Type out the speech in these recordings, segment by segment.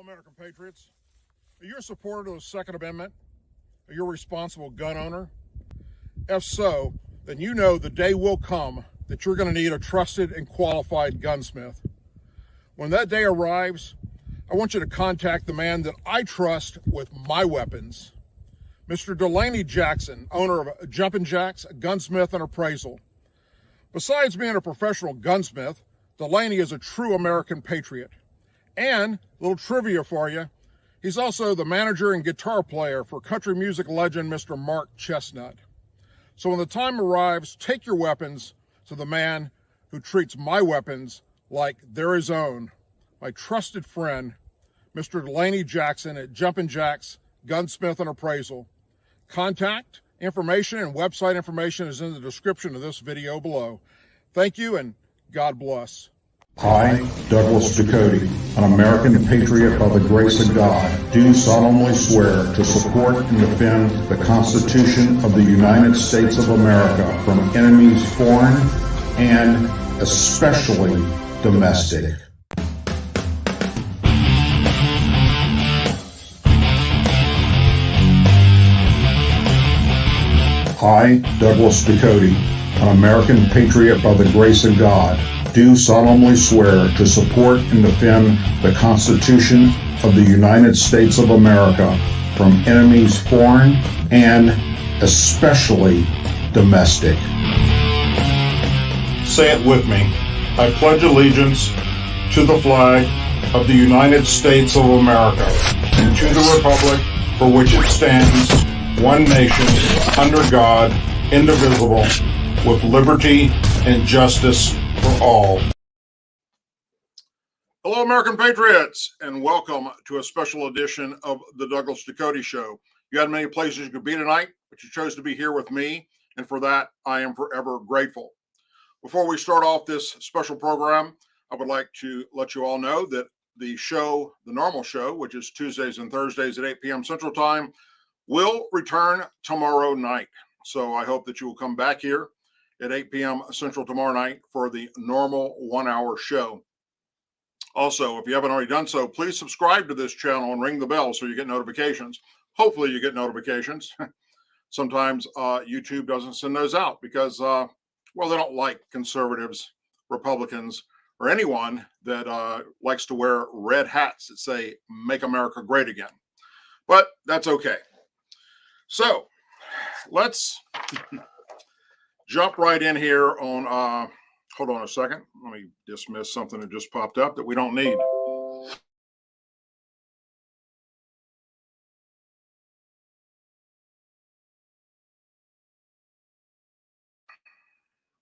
American patriots, are you a supporter of the Second Amendment? Are you a responsible gun owner? If so, then you know the day will come that you're going to need a trusted and qualified gunsmith. When that day arrives, I want you to contact the man that I trust with my weapons, Mr. Delaney Jackson, owner of Jumpin, a gunsmith and appraisal. Besides being a professional gunsmith, Delaney is a true American patriot. And, a little trivia for you, he's also the manager and guitar player for country music legend Mr. Mark Chestnut. So when the time arrives, take your weapons to the man who treats my weapons like they're his own, my trusted friend, Mr. Delaney Jackson at Jumpin' Jack's Gunsmith and Appraisal. Contact information and website information is in the description of this video below. Thank you and God bless. I, Douglas Ducote, an American patriot by the grace of God, do solemnly swear to support and defend the Constitution of the United States of America from enemies foreign and especially domestic. I, Douglas Ducote, an American patriot by the grace of God, do solemnly swear to support and defend the Constitution of the United States of America from enemies foreign and especially domestic. Say it with me. I pledge allegiance to the flag of the United States of America and to the republic for which it stands, one nation, under God, indivisible, with liberty and justice for all. Hello, American patriots, and welcome to a special edition of the Douglas Ducote Show. You had many places you could be tonight, but you chose to be here with me, and for that, I am forever grateful. Before we start off this special program, I would like to let you all know that the show, the normal show, which is Tuesdays and Thursdays at 8 p.m. Central Time, will return tomorrow night. So I hope that you will come back here at 8 p.m. Central tomorrow night for the normal 1-hour show. Also, if you haven't already done so, please subscribe to this channel and ring the bell so you get notifications. Hopefully you get notifications. Sometimes YouTube doesn't send those out because, well, they don't like conservatives, Republicans, or anyone that likes to wear red hats that say, "Make America Great Again." But that's okay. So let's jump right in here on, hold on a second. Let me dismiss something that just popped up that we don't need.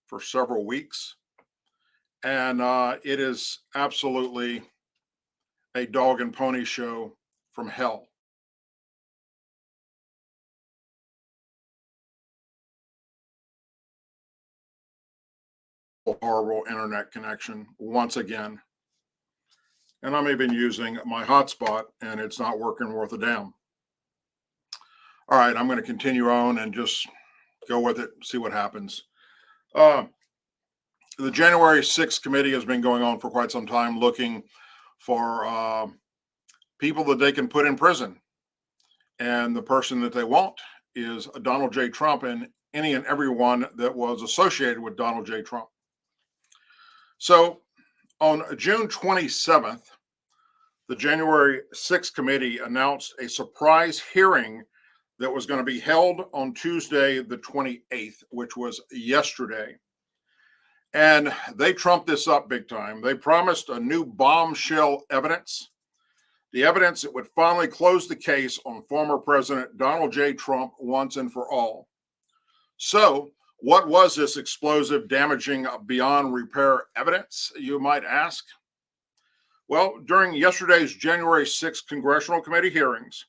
For several weeks. And it is absolutely a dog and pony show from hell. Horrible internet connection once again. And I'm even using my hotspot and it's not working worth a damn. All right, I'm going to continue on and just go with it, see what happens. The January 6th committee has been going on for quite some time looking for people that they can put in prison. And the person that they want is Donald J. Trump and any and everyone that was associated with Donald J. Trump. So on June 27th, the January 6th committee announced a surprise hearing that was going to be held on Tuesday, the 28th, which was yesterday. And they trumped this up big time. They promised a new bombshell evidence, the evidence that would finally close the case on former President Donald J. Trump once and for all. So, what was this explosive, damaging, beyond repair evidence, you might ask? Well, during yesterday's January 6th Congressional Committee hearings,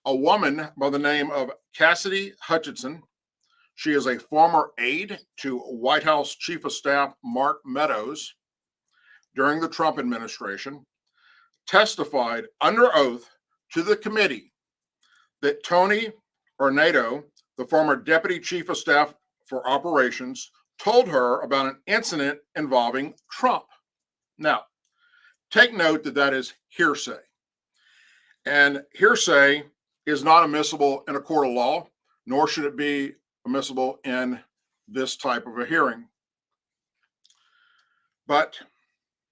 a woman by the name of Cassidy Hutchinson, she is a former aide to White House Chief of Staff Mark Meadows during the Trump administration, testified under oath to the committee that Tony Ornato, the former Deputy Chief of Staff for Operations, told her about an incident involving Trump. Now, take note that that is hearsay. And hearsay is not admissible in a court of law, nor should it be admissible in this type of a hearing. But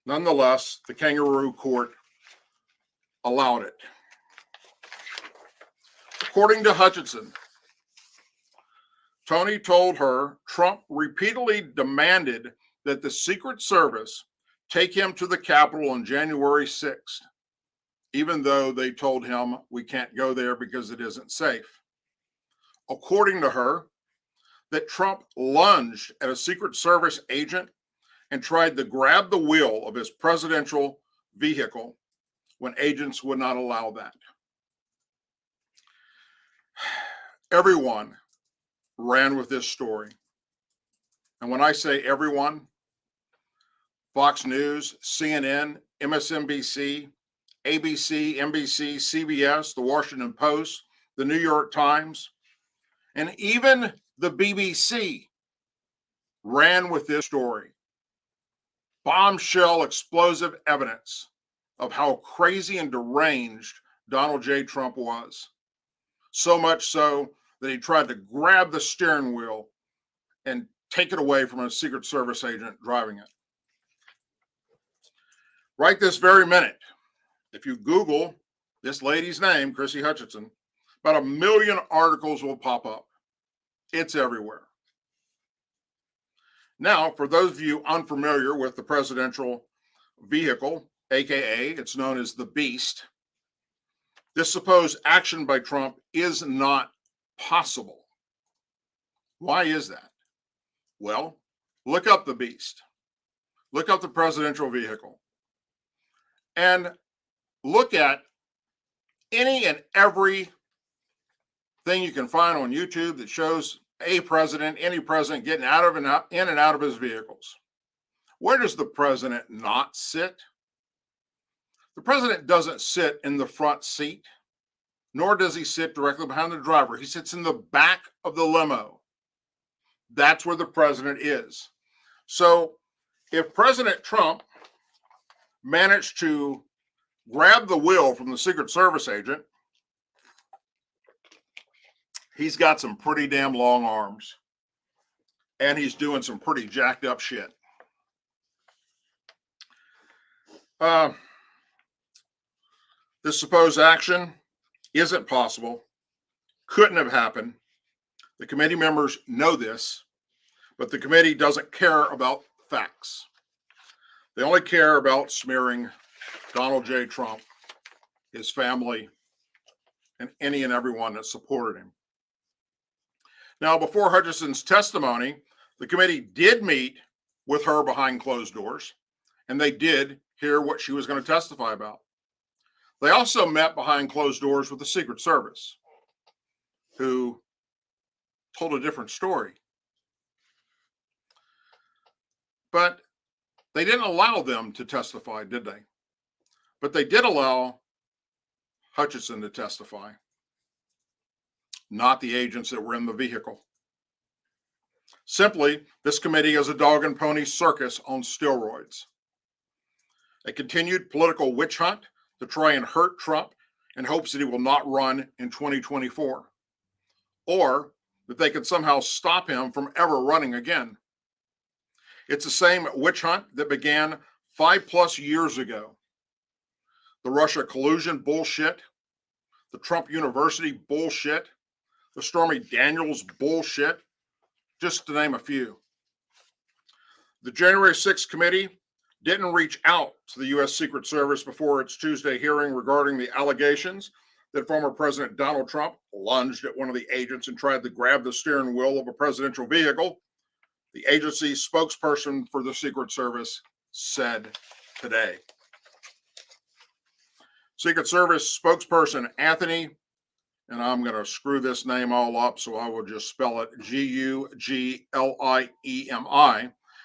nonetheless, the kangaroo court allowed it. According to Hutchinson, Tony told her Trump repeatedly demanded that the Secret Service take him to the Capitol on January 6th, even though they told him we can't go there because it isn't safe. According to her, that Trump lunged at a Secret Service agent and tried to grab the wheel of his presidential vehicle when agents would not allow that. Everyone ran with this story. And when I say everyone, Fox News, CNN, MSNBC, ABC, NBC, CBS, the Washington Post, the New York Times, and even the BBC ran with this story. Bombshell explosive evidence of how crazy and deranged Donald J. Trump was. So much so that he tried to grab the steering wheel and take it away from a Secret Service agent driving it. Right this very minute, if you Google this lady's name, Cassidy Hutchinson, about 1 million articles will pop up. It's everywhere. Now, for those of you unfamiliar with the presidential vehicle, aka it's known as the Beast, this supposed action by Trump is not possible. Why is that? Well, look up the Beast. Look up the presidential vehicle. And look at any and every thing you can find on YouTube that shows any president getting out of and out, in and out of his vehicles. Where does the president not sit? The president doesn't sit in the front seat, nor does he sit directly behind the driver. He sits in the back of the limo. That's where the president is. So if President Trump managed to grab the wheel from the Secret Service agent, he's got some pretty damn long arms, and he's doing some pretty jacked up shit. This supposed action isn't possible, couldn't have happened. The committee members know this, but the committee doesn't care about facts. They only care about smearing Donald J. Trump, his family, and any and everyone that supported him. Now, before Hutchinson's testimony, the committee did meet with her behind closed doors, and they did hear what she was going to testify about. They also met behind closed doors with the Secret Service, who told a different story. But they didn't allow them to testify, did they? But they did allow Hutchinson to testify, not the agents that were in the vehicle. Simply, this committee is a dog and pony circus on steroids. A continued political witch hunt to try and hurt Trump in hopes that he will not run in 2024, or that they could somehow stop him from ever running again. It's the same witch hunt that began 5+ years ago. The Russia collusion bullshit, the Trump University bullshit, the Stormy Daniels bullshit, just to name a few. The January 6th committee didn't reach out to the U.S. Secret Service before its Tuesday hearing regarding the allegations that former President Donald Trump lunged at one of the agents and tried to grab the steering wheel of a presidential vehicle. The agency's spokesperson for the Secret Service said today. Secret Service spokesperson Anthony, and I'm going to screw this name all up, so I will just spell it Guglielmi,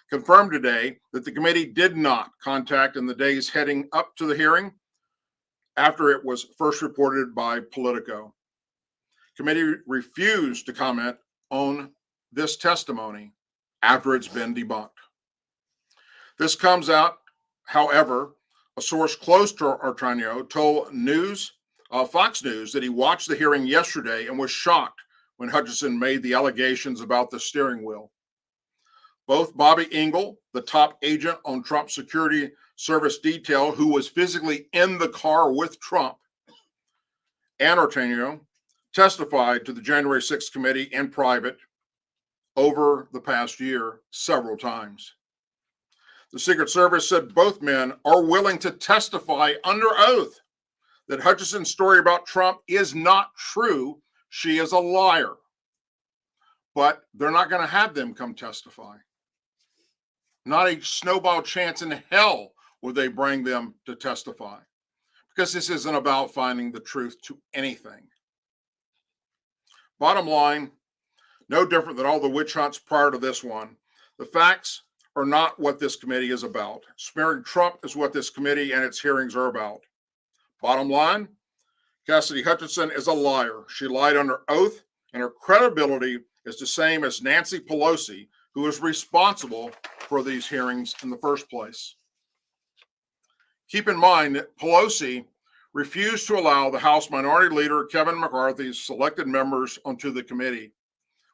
confirmed today that the committee did not contact in the days heading up to the hearing after it was first reported by Politico. Committee refused to comment on this testimony after it's been debunked. This comes out, however, a source close to Artanio told News Fox News that he watched the hearing yesterday and was shocked when Hutchinson made the allegations about the steering wheel. Both Bobby Engel, the top agent on Trump's security service detail, who was physically in the car with Trump, and Artanio testified to the January 6th committee in private over the past year several times. The Secret Service said both men are willing to testify under oath that Hutchinson's story about Trump is not true. She is a liar. But they're not going to have them come testify. Not a snowball chance in hell would they bring them to testify, because this isn't about finding the truth to anything. Bottom line, no different than all the witch hunts prior to this one. The facts are not what this committee is about. Smearing Trump is what this committee and its hearings are about. Bottom line, Cassidy Hutchinson is a liar. She lied under oath, and her credibility is the same as Nancy Pelosi, who is responsible for these hearings in the first place. Keep in mind that Pelosi refused to allow the House Minority Leader Kevin McCarthy's selected members onto the committee.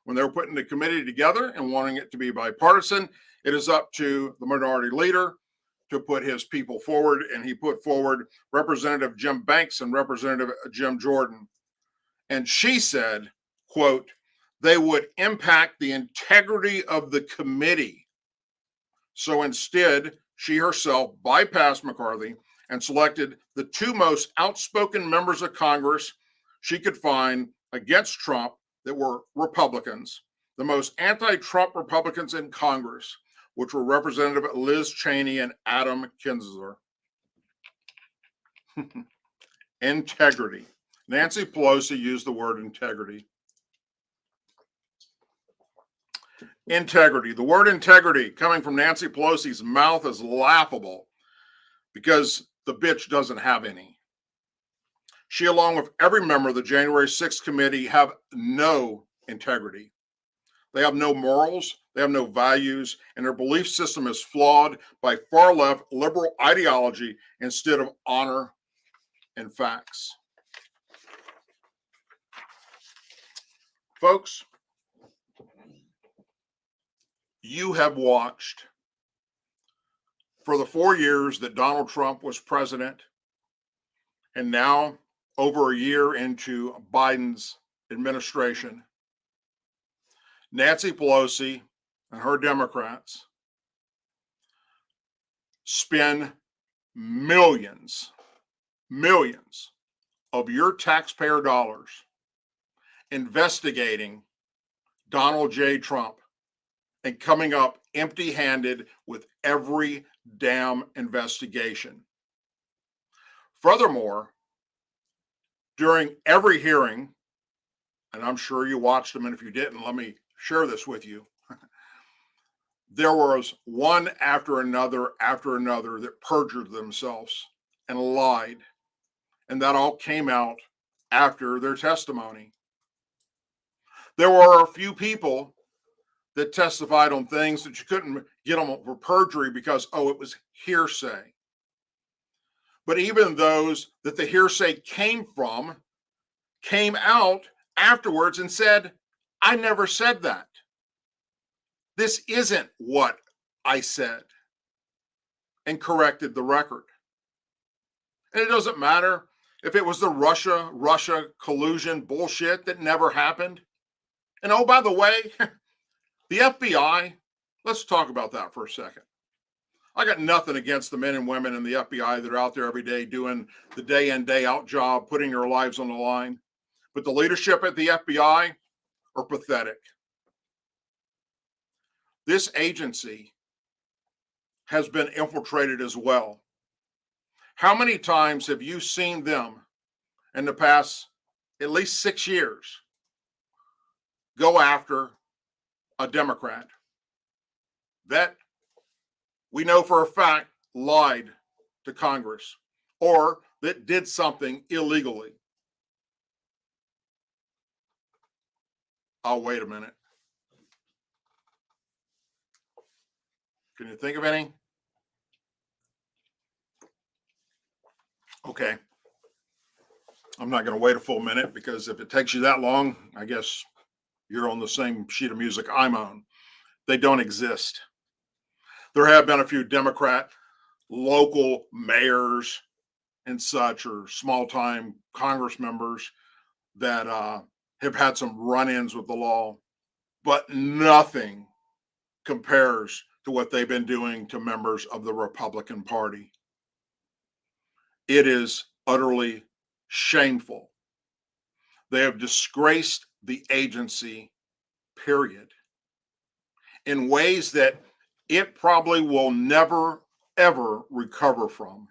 When they were putting the committee together and wanting it to be bipartisan, it is up to the Minority Leader to put his people forward, and he put forward Representative Jim Banks and Representative Jim Jordan. And she said, quote, they would impact the integrity of the committee. So instead, she herself bypassed McCarthy and selected the two most outspoken members of Congress she could find against Trump that were Republicans, the most anti-Trump Republicans in Congress, which were Representative Liz Cheney and Adam Kinzinger. Integrity. Nancy Pelosi used the word integrity. Integrity. The word integrity coming from Nancy Pelosi's mouth is laughable because the bitch doesn't have any. She, along with every member of the January 6th committee, have no integrity. They have no morals, they have no values, and their belief system is flawed by far-left liberal ideology instead of honor and facts. Folks, you have watched for the 4 years that Donald Trump was president, and now over a year into Biden's administration, Nancy Pelosi and her Democrats spend millions of your taxpayer dollars investigating Donald J. Trump and coming up empty-handed with every damn investigation. Furthermore, during every hearing, and I'm sure you watched them, and if you didn't, let me share this with you. There was one after another that perjured themselves and lied. And that all came out after their testimony. There were a few people that testified on things that you couldn't get them for perjury because, it was hearsay. But even those that the hearsay came from came out afterwards and said, I never said that. This isn't what I said, and corrected the record. And it doesn't matter if it was the Russia collusion bullshit that never happened. And oh, by the way, the FBI, let's talk about that for a second. I got nothing against the men and women in the FBI that are out there every day doing the day in, day out job, putting their lives on the line. But the leadership at the FBI are pathetic. This agency has been infiltrated as well. How many times have you seen them in the past at least 6 years go after a Democrat that we know for a fact lied to Congress or that did something illegally? Oh, wait a minute. Can you think of any? Okay. I'm not going to wait a full minute because if it takes you that long, I guess you're on the same sheet of music I'm on. They don't exist. There have been a few Democrat local mayors and such, or small time Congress members that have had some run ins with the law, but nothing compares to what they've been doing to members of the Republican Party. It is utterly shameful. They have disgraced the agency, period, in ways that it probably will never, ever recover from.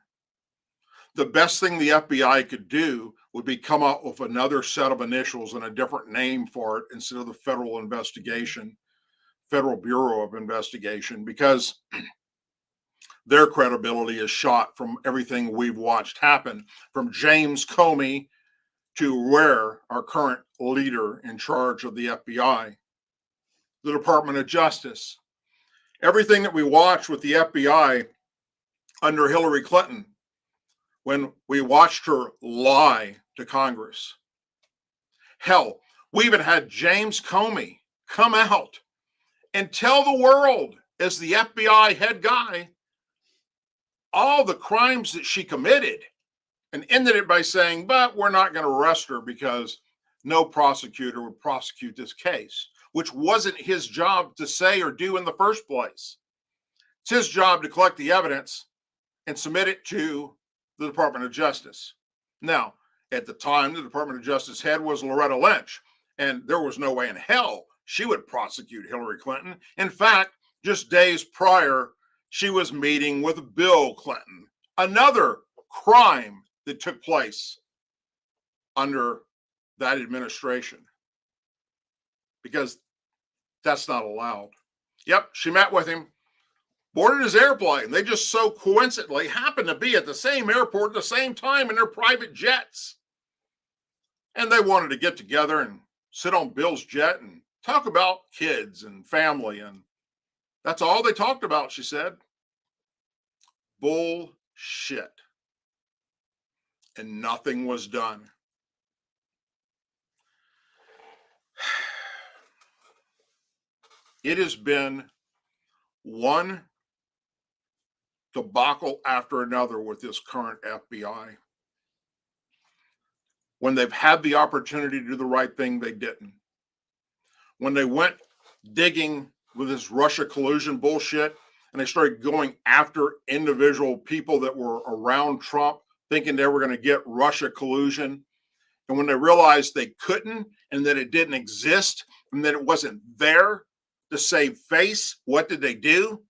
The best thing the FBI could do would be come up with another set of initials and a different name for it instead of the Federal Bureau of Investigation, because their credibility is shot from everything we've watched happen, from James Comey to where our current leader in charge of the FBI, the Department of Justice. Everything that we watched with the FBI under Hillary Clinton, when we watched her lie to Congress. Hell, we even had James Comey come out and tell the world, as the FBI head guy, all the crimes that she committed, and ended it by saying, but we're not going to arrest her because no prosecutor would prosecute this case, which wasn't his job to say or do in the first place. It's his job to collect the evidence and submit it to the Department of Justice. Now, at the time, the Department of Justice head was Loretta Lynch, and there was no way in hell she would prosecute Hillary Clinton. In fact, just days prior, she was meeting with Bill Clinton, another crime that took place under that administration, because that's not allowed. Yep, she met with him, boarded his airplane. They just so coincidentally happened to be at the same airport at the same time in their private jets. And they wanted to get together and sit on Bill's jet and talk about kids and family. And that's all they talked about, she said. Bullshit. And nothing was done. It has been one debacle after another with this current FBI. When they've had the opportunity to do the right thing, they didn't. When they went digging with this Russia collusion bullshit and they started going after individual people that were around Trump, thinking they were going to get Russia collusion, and when they realized they couldn't and that it didn't exist and that it wasn't there to save face, what did they do?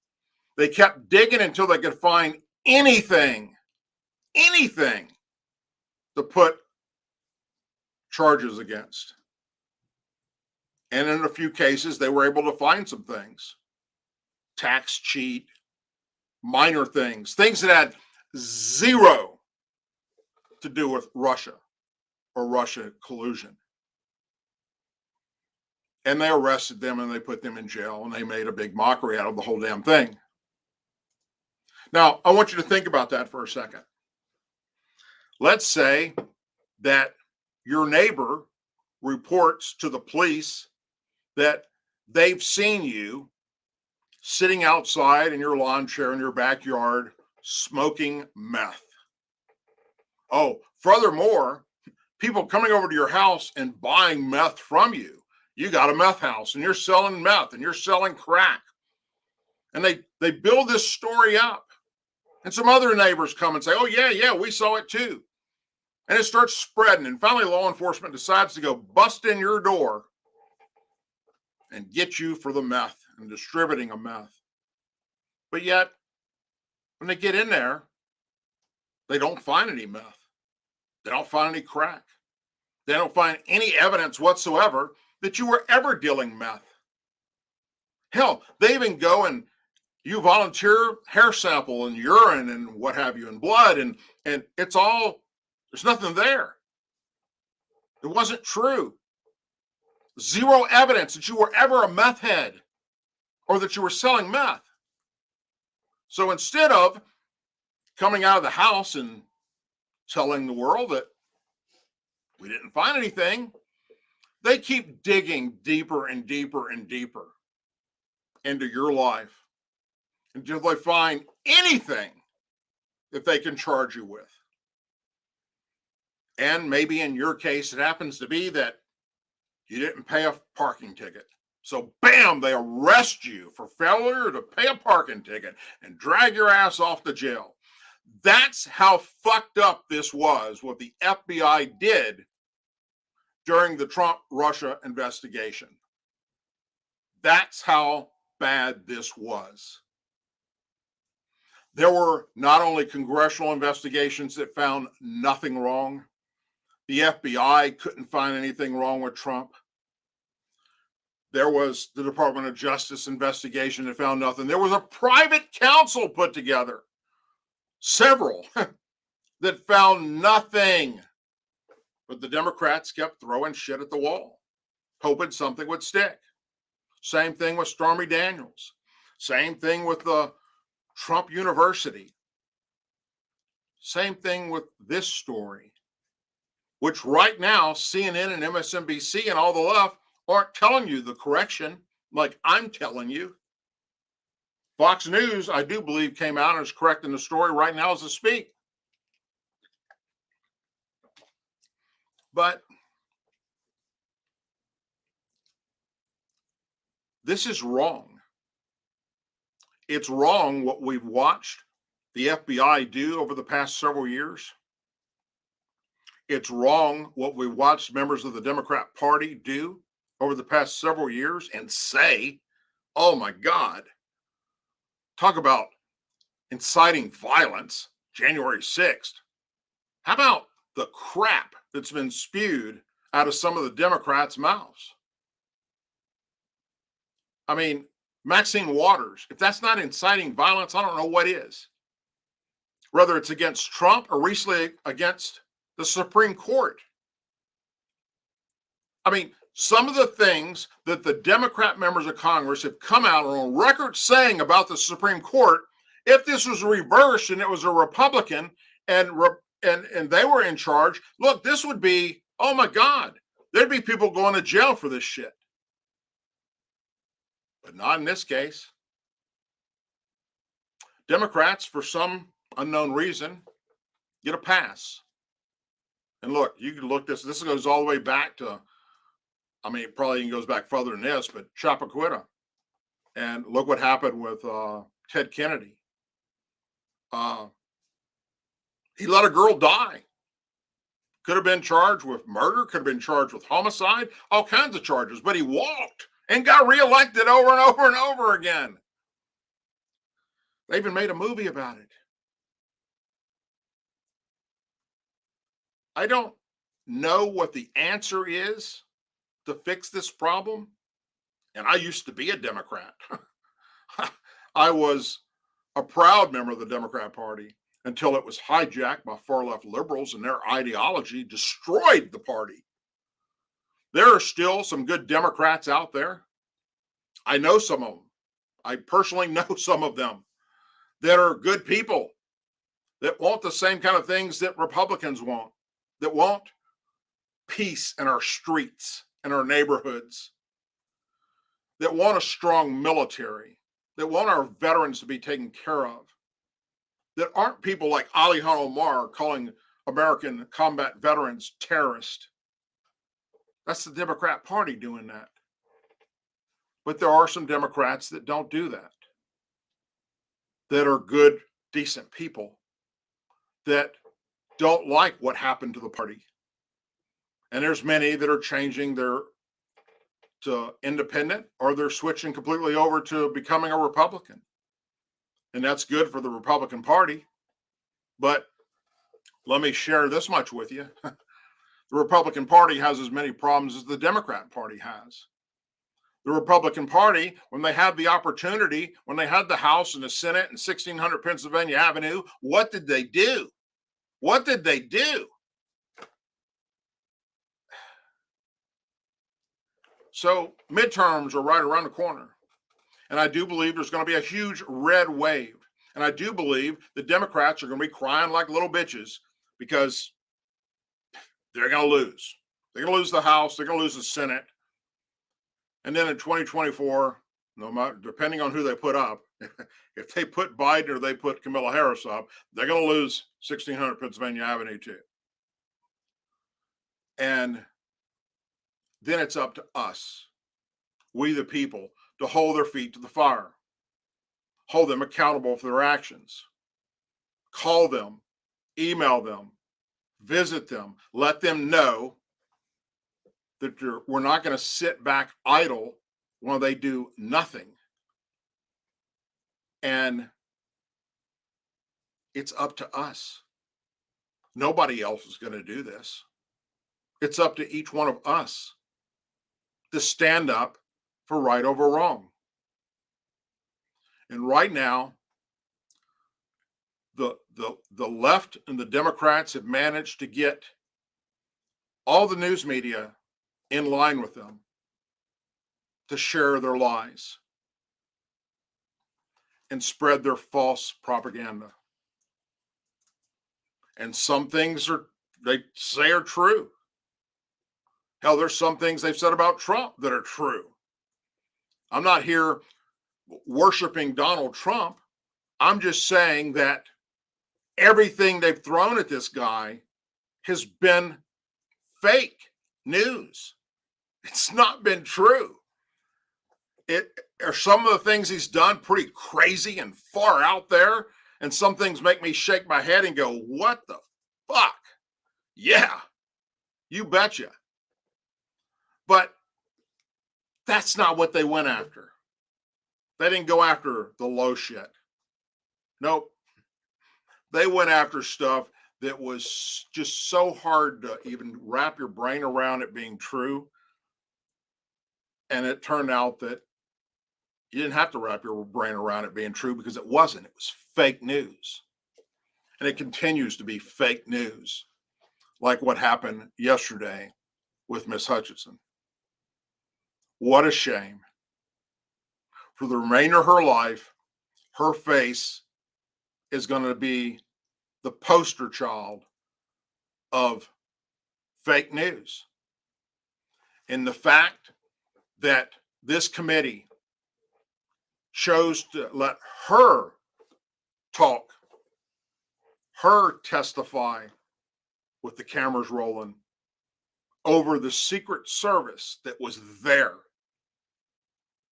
They kept digging until they could find anything to put charges against. And in a few cases, they were able to find some things. Tax cheat, minor things that had zero to do with Russia or Russia collusion. And they arrested them and they put them in jail and they made a big mockery out of the whole damn thing. Now, I want you to think about that for a second. Let's say that your neighbor reports to the police that they've seen you sitting outside in your lawn chair in your backyard smoking meth. Oh, furthermore, people coming over to your house and buying meth from you. You got a meth house and you're selling meth and you're selling crack. And they build this story up. And some other neighbors come and say, oh, yeah, we saw it too. And it starts spreading. And finally, law enforcement decides to go bust in your door and get you for the meth and distributing a meth. But yet, when they get in there, they don't find any meth. They don't find any crack. They don't find any evidence whatsoever that you were ever dealing meth. Hell, they even go and you volunteer hair sample and urine and what have you and blood, and it's all, there's nothing there. It wasn't true. Zero evidence that you were ever a meth head or that you were selling meth. So instead of coming out of the house and telling the world that We didn't find anything. They keep digging deeper and deeper and deeper into your life until they find anything that they can charge you with. And maybe in your case, it happens to be that you didn't pay a parking ticket. So bam, they arrest you for failure to pay a parking ticket and drag your ass off to jail. That's how fucked up this was, what the FBI did during the Trump-Russia investigation. That's how bad this was. There were not only congressional investigations that found nothing wrong. The FBI couldn't find anything wrong with Trump. There was the Department of Justice investigation that found nothing. There was a private counsel put together, several, that found nothing. But the Democrats kept throwing shit at the wall, hoping something would stick. Same thing with Stormy Daniels. Same thing with the Trump University. Same thing with this story, which right now CNN and MSNBC and all the left aren't telling you the correction like I'm telling you. Fox News, I do believe, came out and is correcting the story right now as I speak. But this is wrong. It's wrong what we've watched the FBI do over the past several years. It's wrong what we watched members of the Democrat Party do over the past several years and say, oh my God, talk about inciting violence, January 6th. How about the crap that's been spewed out of some of the Democrats' mouths? I mean, Maxine Waters, if that's not inciting violence, I don't know what is. Whether it's against Trump or recently against the Supreme Court. I mean, some of the things that the Democrat members of Congress have come out on record saying about the Supreme Court, if this was reversed and it was a Republican and they were in charge, look, this would be, oh my God, there'd be people going to jail for this shit. But not in this case. Democrats, for some unknown reason, get a pass. And look, you can look this goes all the way back to, I mean, it probably even goes back further than this, but Chappaquidda. And look what happened with Ted Kennedy. He let a girl die. Could have been charged with murder, could have been charged with homicide, all kinds of charges, but he walked and got reelected over and over and over again. They even made a movie about it. I don't know what the answer is to fix this problem. And I used to be a Democrat. I was a proud member of the Democrat Party until it was hijacked by far left liberals and their ideology destroyed the party. There are still some good Democrats out there. I know some of them. I personally know some of them that are good people that want the same kind of things that Republicans want, that want peace in our streets and our neighborhoods, that want a strong military, that want our veterans to be taken care of, that aren't people like Alihan Omar calling American combat veterans terrorists. That's the Democrat Party doing that. But there are some Democrats that don't do that, that are good, decent people, that don't like what happened to the party. And there's many that are changing to independent, or they're switching completely over to becoming a Republican. And that's good for the Republican Party. But let me share this much with you. The Republican Party has as many problems as the Democrat Party has. The Republican Party, when they had the opportunity, when they had the House and the Senate and 1600 Pennsylvania Avenue, what did they do? What did they do? So midterms are right around the corner. And I do believe there's going to be a huge red wave. And I do believe the Democrats are going to be crying like little bitches because they're going to lose. They're going to lose the House. They're going to lose the Senate. And then in 2024, no matter, depending on who they put up, if they put Biden or they put Kamala Harris up, they're going to lose 1600 Pennsylvania Avenue too. And then it's up to us, we the people, to hold their feet to the fire, hold them accountable for their actions, call them, email them, visit them, let them know that we're not going to sit back idle while they do nothing. And it's up to us. Nobody else is going to do this. It's up to each one of us to stand up for right over wrong. And right now, the left and the Democrats have managed to get all the news media in line with them to share their lies and spread their false propaganda. And some things they say are true. Hell, there's some things they've said about Trump that are true. I'm not here worshiping Donald Trump. I'm just saying that everything they've thrown at this guy has been fake news. It's not been true. Are some of the things he's done pretty crazy and far out there, and some things make me shake my head and go, what the fuck? Yeah, you betcha. But that's not what they went after. They didn't go after the low shit. Nope. They went after stuff that was just so hard to even wrap your brain around it being true. And it turned out that you didn't have to wrap your brain around it being true because it wasn't. It was fake news. And it continues to be fake news, like what happened yesterday with Miss Hutchinson. What a shame. For the remainder of her life, her face is going to be the poster child of fake news. And the fact that this committee chose to let her talk, her testify with the cameras rolling over the Secret Service that was there.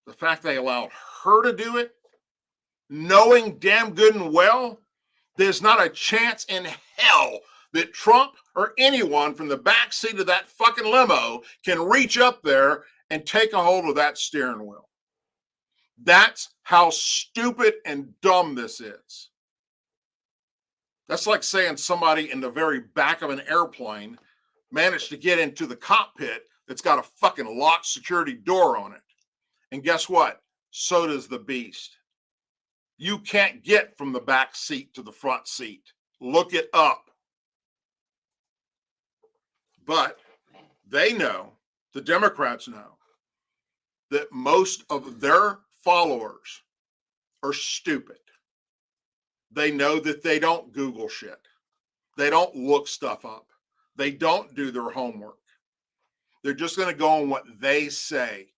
The fact they allowed her to do it, knowing damn good and well there's not a chance in hell that Trump or anyone from the back seat of that fucking limo can reach up there and take a hold of that steering wheel. That's how stupid and dumb this is. That's like saying somebody in the very back of an airplane managed to get into the cockpit that's got a fucking locked security door on it. And guess what? So does the beast. You can't get from the back seat to the front seat. Look it up. But they know, the Democrats know, that most of their followers are stupid. They know that they don't Google shit. They don't look stuff up. They don't do their homework. They're just going to go on what they say.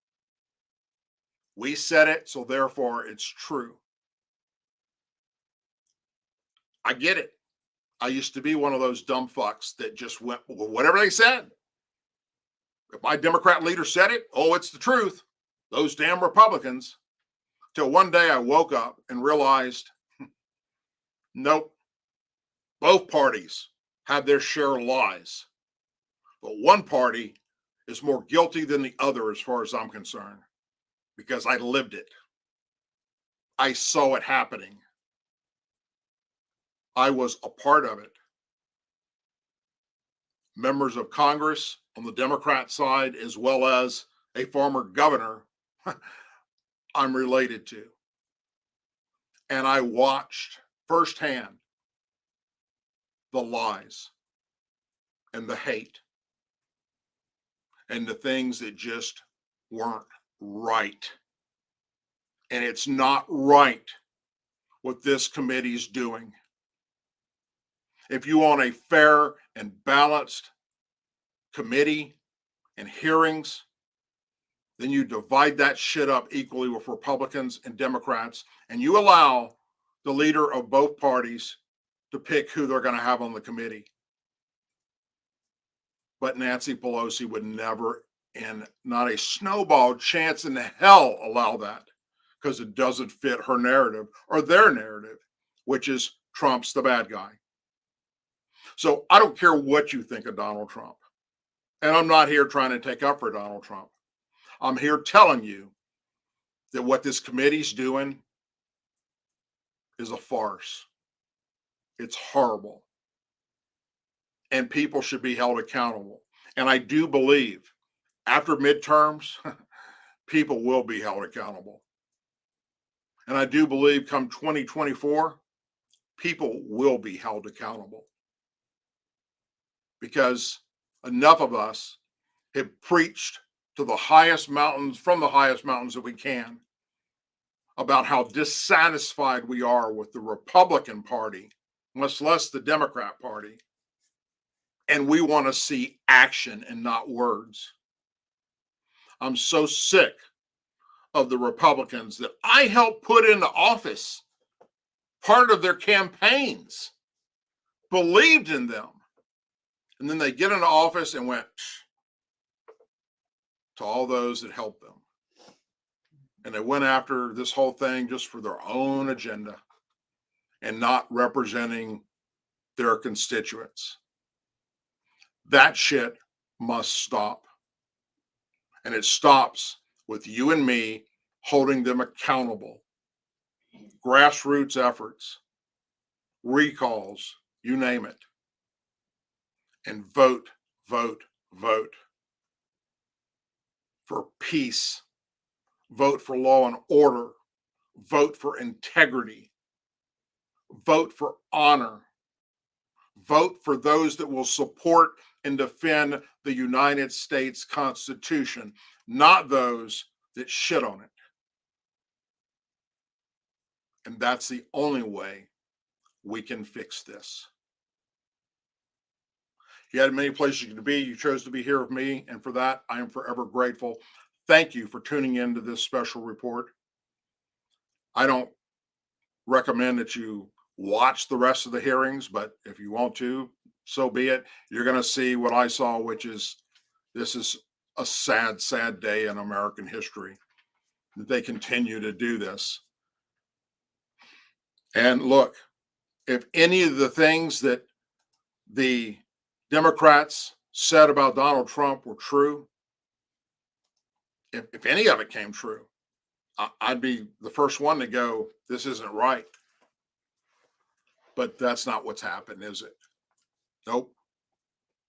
We said it, so therefore it's true. I get it. I used to be one of those dumb fucks that just went, well, whatever they said. If my Democrat leader said it, oh, it's the truth. Those damn Republicans. Till one day I woke up and realized, nope, both parties have their share of lies. But one party is more guilty than the other as far as I'm concerned, because I lived it. I saw it happening. I was a part of it. Members of Congress on the Democrat side, as well as a former governor, I'm related to. And I watched firsthand the lies and the hate and the things that just weren't right. And it's not right what this committee's doing. If you want a fair and balanced committee and hearings, then you divide that shit up equally with Republicans and Democrats, and you allow the leader of both parties to pick who they're going to have on the committee. But Nancy Pelosi would never, in not a snowball chance in hell, allow that, because it doesn't fit her narrative or their narrative, which is Trump's the bad guy. So I don't care what you think of Donald Trump. And I'm not here trying to take up for Donald Trump. I'm here telling you that what this committee's doing is a farce. It's horrible. And people should be held accountable. And I do believe after midterms, people will be held accountable. And I do believe come 2024, people will be held accountable. Because enough of us have preached to the highest mountains, from the highest mountains that we can, about how dissatisfied we are with the Republican Party, much less the Democrat Party. And we want to see action and not words. I'm so sick of the Republicans that I helped put into office. Part of their campaigns believed in them. And then they get into office and went to all those that helped them. And they went after this whole thing just for their own agenda and not representing their constituents. That shit must stop. And it stops with you and me holding them accountable. Grassroots efforts, recalls, you name it. And vote, vote, vote for peace. Vote for law and order. Vote for integrity. Vote for honor. Vote for those that will support and defend the United States Constitution, not those that shit on it. And that's the only way we can fix this. You had many places you could be. You chose to be here with me, and for that, I am forever grateful. Thank you for tuning in to this special report. I don't recommend that you watch the rest of the hearings, but if you want to, so be it. You're going to see what I saw, which is this is a sad, sad day in American history that they continue to do this. And look, if any of the things that the Democrats said about Donald Trump were true, if any of it came true, I'd be the first one to go, this isn't right. But that's not what's happened, is it? Nope.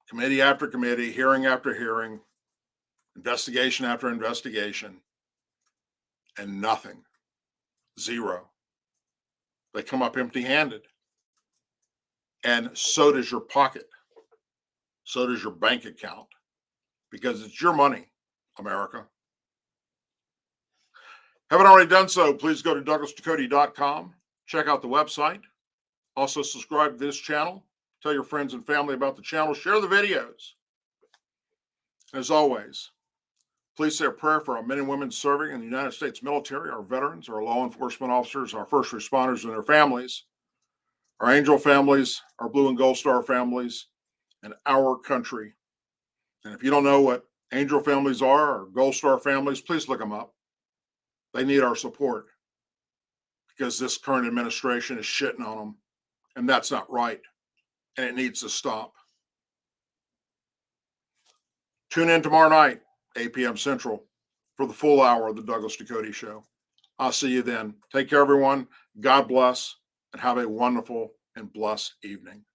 Committee after committee, hearing after hearing, investigation after investigation, and nothing. Zero. They come up empty-handed. And so does your pocket. So does your bank account. Because it's your money, America. Haven't already done so, please go to DouglasDucote.com. Check out the website. Also subscribe to this channel. Tell your friends and family about the channel. Share the videos. As always, please say a prayer for our men and women serving in the United States military, our veterans, our law enforcement officers, our first responders and their families, our angel families, our blue and gold star families, and our country. And if you don't know what angel families are or gold star families, please look them up. They need our support because this current administration is shitting on them, and that's not right, and it needs to stop. Tune in tomorrow night, 8 p.m. Central, for the full hour of the Douglas Ducote Show. I'll see you then. Take care, everyone. God bless, and have a wonderful and blessed evening.